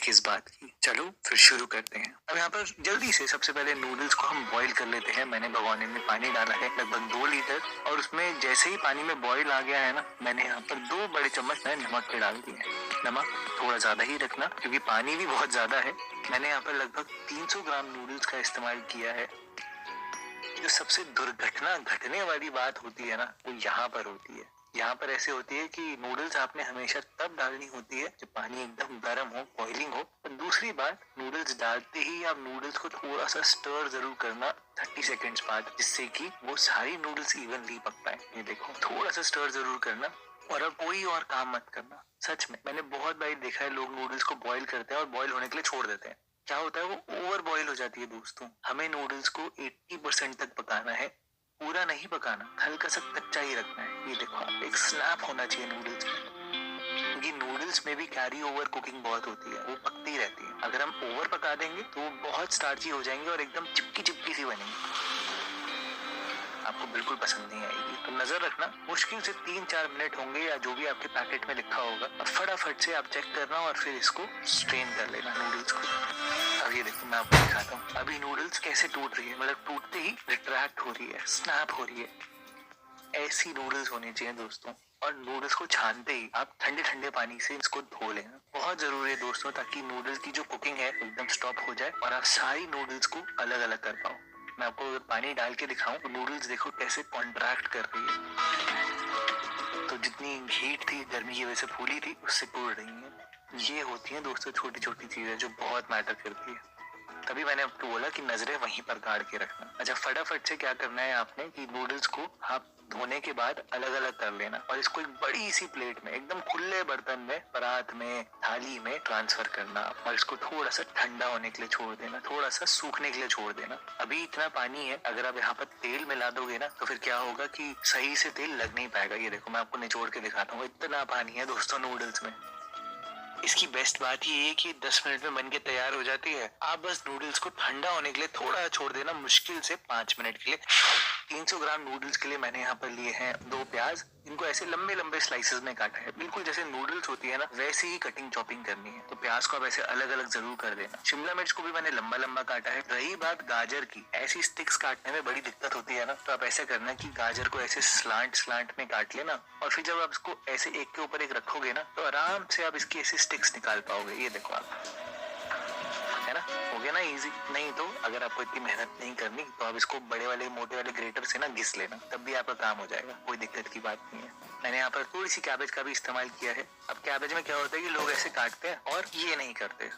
किस बात की। चलो फिर शुरू करते हैं। अब यहाँ पर जल्दी से सबसे पहले नूडल्स को हम बॉईल कर लेते हैं। मैंने भगोने में पानी डाला है लगभग 2 लीटर, और उसमें जैसे ही पानी में बॉईल आ गया है ना, मैंने यहाँ पर 2 बड़े चम्मच मैंने नमक के डाल दिए हैं। नमक थोड़ा ज्यादा ही रखना क्योंकि पानी भी बहुत ज्यादा है। मैंने यहाँ पर लगभग 300 ग्राम नूडल्स का इस्तेमाल किया है। जो सबसे दुर्घटना घटने वाली बात होती है ना, वो यहाँ पर होती है। यहाँ पर ऐसे होती है कि नूडल्स आपने हमेशा तब डालनी होती है जब पानी एकदम गर्म हो, बॉइलिंग हो। और दूसरी बात, नूडल्स डालते ही आप नूडल्स को थोड़ा सा स्टर जरूर करना 30 सेकेंड्स बाद, जिससे कि वो सारी नूडल्स इवनली पक पाए। ये देखो, थोड़ा सा स्टर जरूर करना। और अब कोई और काम मत करना। सच में मैंने बहुत बार देखा है, लोग नूडल्स को बॉईल करते हैं और बॉईल होने के लिए छोड़ देते हैं। क्या होता है, वो ओवर बॉईल हो जाती है। दोस्तों, हमें नूडल्स को 80% तक पकाना है, पूरा नहीं पकाना, हल्का सा कच्चा ही रखना है। ये देखो, आप एक स्नैप होना चाहिए नूडल्स में, क्योंकि नूडल्स में भी कैरी ओवर कुकिंग बहुत होती है, वो पकती रहती है। अगर हम ओवर पका देंगे तो वो बहुत स्टार्ची हो जाएंगे और एकदम चिपकी चिपकी सी बनेंगी, आपको बिल्कुल पसंद नहीं आएगी। तो नजर रखना, मुश्किल से 3-4 मिनट होंगे या जो भी आपके पैकेट में लिखा होगा, और फटाफट से आप चेक करना और फिर इसको स्ट्रेन कर लेना नूडल्स को। अब ये देखो, मैं आपको दिखाता हूँ अभी नूडल्स कैसे टूट रही है। मतलब टूटते ही रिट्रैक्ट हो रही है, स्नैप हो रही है। ऐसी नूडल्स होनी चाहिए दोस्तों। और नूडल्स को छानते ही आप ठंडे ठंडे पानी से इसको धो लेना, बहुत जरूरी है दोस्तों, ताकि नूडल्स की जो कुकिंग है एकदम स्टॉप हो जाए और आप सारी नूडल्स को अलग अलग कर पाओ। मैं आपको अगर पानी डाल के दिखाऊं तो नूडल्स देखो कैसे कॉन्ट्रैक्ट कर रही है। तो जितनी हीट थी, गर्मी की वजह से फूली थी, उससे टूट रही है। ये होती है दोस्तों छोटी छोटी चीजें जो बहुत मैटर करती है। तभी मैंने आपको बोला कि नजरें वहीं पर गाड़ के रखना। अच्छा, फटाफट से क्या करना है आपने कि नूडल्स को आप धोने के बाद अलग अलग कर लेना और इसको एक बड़ी सी प्लेट में, एकदम खुले बर्तन में, परात में, थाली में ट्रांसफर करना और इसको थोड़ा सा ठंडा होने के लिए छोड़ देना, थोड़ा सा सूखने के लिए छोड़ देना। अभी इतना पानी है, अगर आप यहाँ पर तेल मिला दोगे ना तो फिर क्या होगा कि सही से तेल लग नहीं पाएगा। ये देखो, मैं आपको निचोड़ के दिखाता हूँ, इतना पानी है दोस्तों नूडल्स में। इसकी बेस्ट बात ये है कि 10 मिनट में बनके तैयार हो जाती है। आप बस नूडल्स को ठंडा होने के लिए थोड़ा छोड़ देना, मुश्किल से 5 मिनट के लिए। 300 ग्राम नूडल्स के लिए मैंने यहाँ पर लिए हैं 2 प्याज। इनको ऐसे लंबे लंबे स्लाइसेस में काटा है, बिल्कुल जैसे नूडल्स होती है ना, वैसे ही कटिंग चॉपिंग करनी है। तो प्याज को आप ऐसे अलग अलग जरूर कर देना। शिमला मिर्च को भी मैंने लंबा लंबा काटा है। रही बात गाजर की, ऐसी स्टिक्स काटने में बड़ी दिक्कत होती है ना, तो आप ऐसा करना कि गाजर को ऐसे स्लांट स्लांट में काट लेना, और फिर जब आप इसको ऐसे एक के ऊपर एक रखोगे ना, तो आराम से आप इसकी ऐसी स्टिक्स निकाल पाओगे। ये देखो आप, है ना, हो गया ना इजी। नहीं तो अगर आपको इतनी मेहनत नहीं करनी तो आप इसको बड़े वाले मोटे वाले ग्रेटर से ना घिस लेना, तब भी आपका काम हो जाएगा, कोई दिक्कत की बात नहीं है। मैंने यहाँ पर थोड़ी सी कैबेज का भी इस्तेमाल किया है। अब कैबेज में क्या होता है कि लोग ऐसे काटते हैं और ये नहीं करते।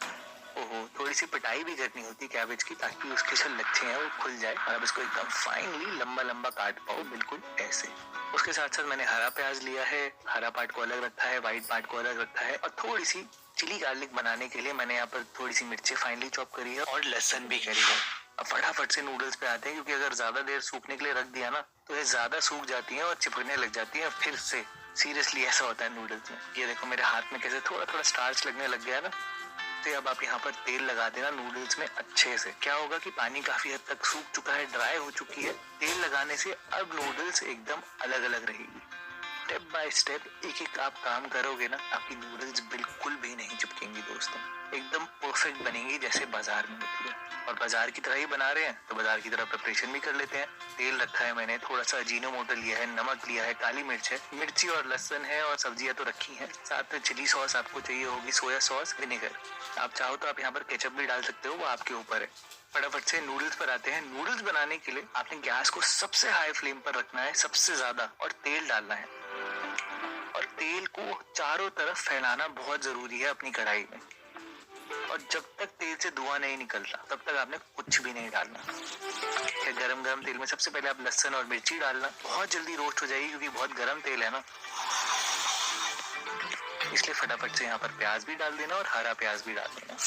ओहो, थोड़ी सी पिटाई भी करनी होती है कैबेज की, ताकि उसके जो लच्छे हैं वो खुल जाए और आप इसको एकदम फाइनली लंबा लंबा काट पाओ, बिल्कुल ऐसे। उसके साथ साथ मैंने हरा प्याज लिया है, हरा पार्ट को अलग रखा है, व्हाइट पार्ट को अलग रखा है, और थोड़ी सी चिली गार्लिक बनाने के लिए मैंने यहाँ पर थोड़ी सी मिर्ची फाइनली चॉप करी है और लहसुन भी करी है। अब फटाफट से नूडल्स पे आते हैं, क्योंकि अगर ज्यादा देर सूखने के लिए रख दिया ना तो ये ज्यादा सूख जाती है और चिपकने लग जाती है। फिर से सीरियसली ऐसा होता है नूडल्स में। ये देखो मेरे हाथ में कैसे थोड़ा थोड़ा स्टार्च लगने लग गया ना। तो अब आप यहाँ पर तेल लगा देना नूडल्स में अच्छे से। क्या होगा कि पानी काफी हद तक सूख चुका है, ड्राई हो चुकी है। तेल लगाने से अब नूडल्स एकदम अलग अलग रहेगी। स्टेप बाय स्टेप एक एक आप काम करोगे ना, आपकी नूडल्स बिल्कुल भी नहीं चिपकेंगी दोस्तों, एकदम परफेक्ट बनेंगी जैसे बाजार में होती है। और बाजार की तरह ही बना रहे हैं तो बाजार की तरह प्रिपरेशन भी कर लेते हैं। तेल रखा है मैंने, थोड़ा सा अजीनोमोटो लिया है, नमक लिया है, काली मिर्च है, मिर्ची और लहसुन है, और सब्जियां तो रखी हैं। साथ में चिली सॉस आपको चाहिए होगी, सोया सॉस, विनेगर। आप चाहो तो आप यहाँ पर केचप भी डाल सकते हो, वो आपके ऊपर है। फटाफट से नूडल्स पर आते हैं। नूडल्स बनाने के लिए आपने गैस को सबसे हाई फ्लेम पर रखना है, सबसे ज्यादा, और तेल डालना है। और तेल को चारों तरफ फैलाना बहुत जरूरी है अपनी कढ़ाई में। और जब तक तेल से धुआं नहीं निकलता तब तक आपने कुछ भी नहीं डालना। गरम गरम तेल में सबसे पहले आप लहसुन और मिर्ची डालना, बहुत जल्दी रोस्ट हो जाएगी क्योंकि बहुत गरम तेल है ना, इसलिए फटाफट से यहाँ पर प्याज भी डाल देना और हरा प्याज भी डाल देना।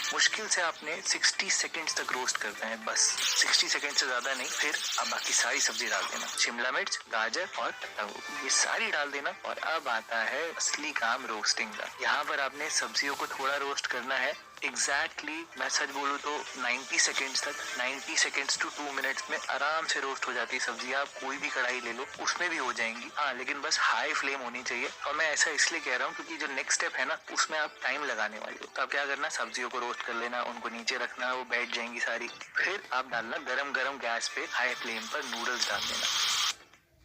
मुश्किल से आपने 60 सेकेंड्स तक रोस्ट करना है, बस 60 सेकेंड से ज्यादा नहीं। फिर अब बाकी सारी सब्जी डाल देना, शिमला मिर्च, गाजर और पत्ता गोभी, ये सारी डाल देना। और अब आता है असली काम रोस्टिंग का। यहाँ पर आपने सब्जियों को थोड़ा रोस्ट करना है, एग्जैक्टली मैं सच बोलूँ तो 90 सेकेंड्स तक, 90 सेकेंड्स टू 2 मिनट्स में आराम से रोस्ट हो जाती है सब्जी। आप कोई भी कढ़ाई ले लो उसमें भी हो जाएंगी। हाँ, लेकिन बस हाई फ्लेम होनी चाहिए। और मैं ऐसा इसलिए कह रहा हूँ क्योंकि जो नेक्स्ट स्टेप है ना, उसमें आप टाइम लगाने वाले हो। तो आप क्या करना, सब्जियों को रोस्ट कर लेना, उनको नीचे रखना, वो बैठ जाएंगी सारी। फिर आप डालना गरम गरम गैस पे हाई फ्लेम पर नूडल्स डाल देना,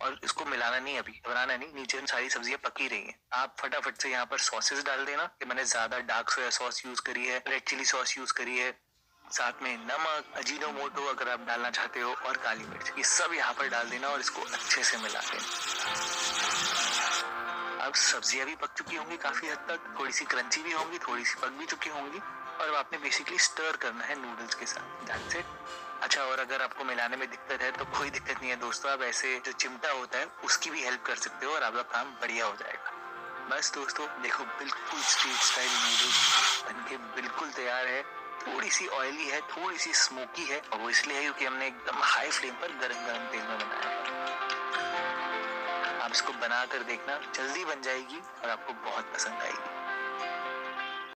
और इसको मिलाना नहीं, अभी घबराना नहीं, नीचे सारी सब्जियां पकी रही हैं। आप फटाफट से यहाँ पर सॉसेस डाल देना कि मैंने ज्यादा डार्क सोया सॉस यूज करी है, रेड चिली सॉस यूज करी है, साथ में नमक, अजीनोमोटो अगर आप डालना चाहते हो, और काली मिर्च, ये सब यहाँ पर डाल देना और इसको अच्छे से मिला देना। अब सब्जियां भी पक चुकी होंगी काफी हद तक, थोड़ी सी क्रंची भी होंगी, थोड़ी सी पक भी चुकी होंगी, और अब आपने बेसिकली स्टर करना है नूडल्स के साथ। That's it. अच्छा, और अगर आपको मिलाने में दिक्कत है तो कोई दिक्कत नहीं है दोस्तों, आप ऐसे जो चिमटा होता है उसकी भी हेल्प कर सकते हो और आपका काम बढ़िया हो जाएगा। बस दोस्तों देखो, बिल्कुल स्ट्रीट स्टाइल नूडल्स बनके बिल्कुल तैयार है। थोड़ी सी ऑयली है, थोड़ी सी स्मोकी है, और वो इसलिए है क्योंकि हमने एकदम हाई फ्लेम पर गरम गरम तेल में बनाया है। आप इसको बना कर देखना, जल्दी बन जाएगी और आपको बहुत पसंद आएगी।